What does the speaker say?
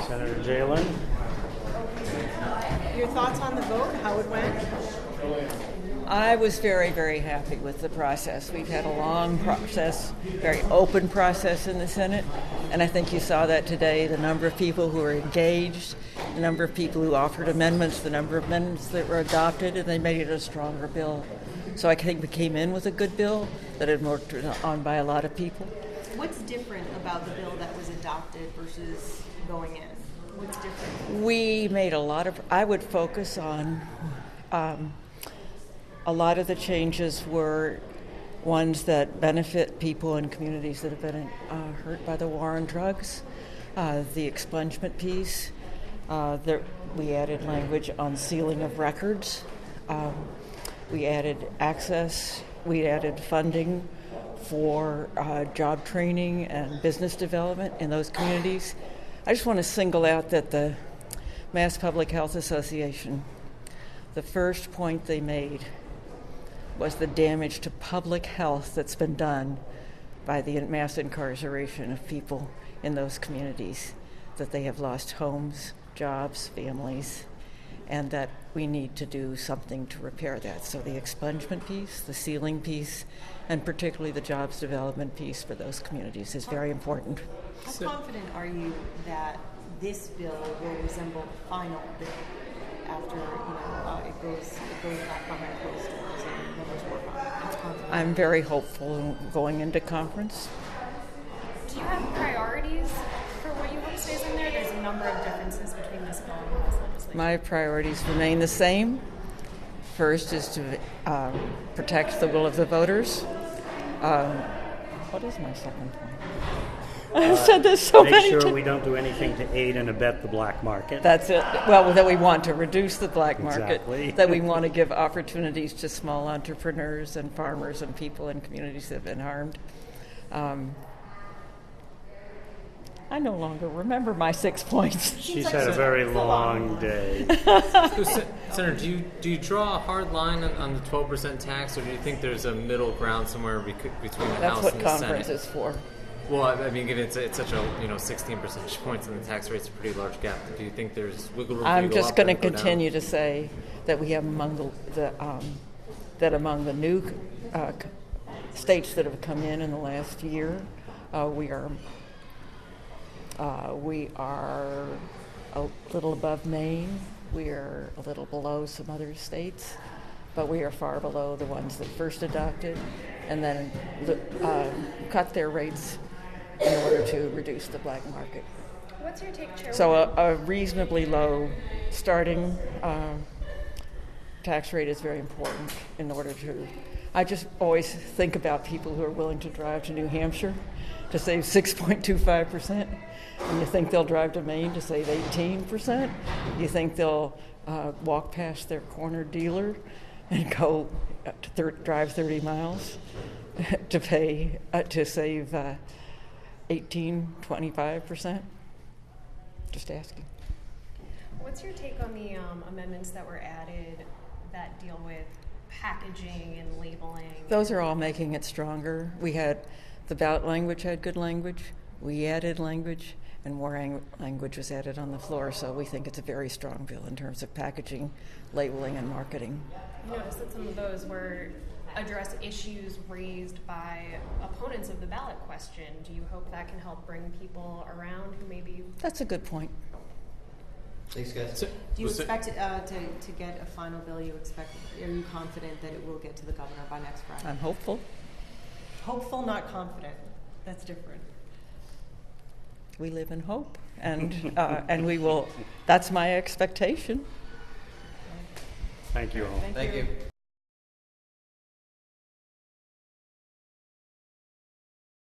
Senator Jehlen. Your thoughts on the vote, how it went? I was very, very happy with the process. We've had a long process, very open process in the Senate, and I think you saw that today, the number of people who were engaged, the number of people who offered amendments, the number of amendments that were adopted, and they made it a stronger bill. So I think we came in with a good bill that had worked on by a lot of people. What's different about the bill that was adopted versus going in? What's different? We made I would focus on a lot of the changes were ones that benefit people in communities that have been hurt by the war on drugs. The expungement piece, we added language on sealing of records. We added access. We added funding for job training and business development in those communities. I just want to single out that the Mass Public Health Association, the first point they made was the damage to public health that's been done by the mass incarceration of people in those communities, that they have lost homes, jobs, families, and that we need to do something to repair that. So the expungement piece, the sealing piece, and particularly the jobs development piece for those communities is very important. How confident are you that this bill will resemble the final bill after it goes back behind closed doors and members work on it? How confident? I'm very hopeful going into conference. Do you have priorities for what you hope stays in there? There's a number of differences between this bill and this legislation. My priorities remain the same. First is to protect the will of the voters. What is my second point? I've said this so many times. Make sure we don't do anything to aid and abet the black market. That's it. Well, that we want to reduce the black market. Exactly. That we want to give opportunities to small entrepreneurs and farmers and people in communities that have been harmed. I no longer remember my 6 points. She's had a very long day. Senator, do you draw a hard line on the 12% tax, or do you think there's a middle ground somewhere between the House and the Senate? That's what conference is for. Well, I mean, given it's such a 16 percentage points and the tax rate's a pretty large gap, do you think there's wiggle room? I'm just going to continue to say that we have among the new states that have come in the last year, we are a little above Maine. We are a little below some other states, but we are far below the ones that first adopted and then cut their rates in order to reduce the black market. What's your take, Chair? So a reasonably low starting tax rate is very important in order to... I just always think about people who are willing to drive to New Hampshire to save 6.25%. And you think they'll drive to Maine to save 18%? You think they'll walk past their corner dealer and go drive 30 miles to pay to save 25%? Just asking. What's your take on the amendments that were added that deal with packaging and labeling? Those are all making it stronger. We had the ballot language had good language. We added language, and more language was added on the floor. So we think it's a very strong bill in terms of packaging, labeling, and marketing. I noticed that some of those were address issues raised by opponents of the ballot question. Do you hope that can help bring people around who maybe... That's a good point. Thanks, guys. Do you expect to get a final bill? Are you confident that it will get to the governor by next Friday? I'm hopeful. Hopeful, not confident. That's different. We live in hope, and we will. That's my expectation. Thank you all. Thank you.